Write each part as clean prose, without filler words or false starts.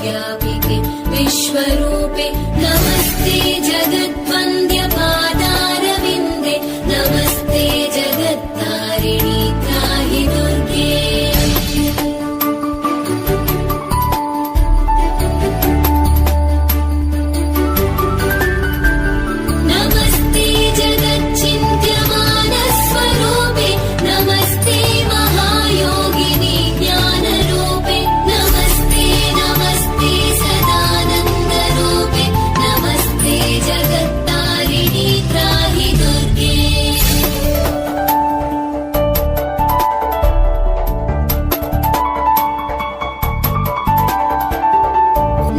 जगद्व्यापिके विश्वरूपे नमस्ते जगद्वन्द्यपादारविन्दे नमस्ते जगत्तारिणि त्राहि दुर्गे नमस्ते जगच्चिन्त्यमानस्वरूपे नमस्ते महायोगिनि ज्ञानरूपे नमस्ते नमस्ते सदानन्दरूपे नमस्ते जगत्तारिणि त्राहि दुर्गे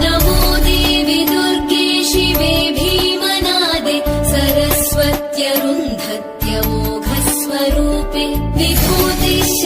नमो देवि दुर्गे शिवे भीमनादे सरस्वत्यरुन्धत्यमोघस्वरूपे विभूतिश्च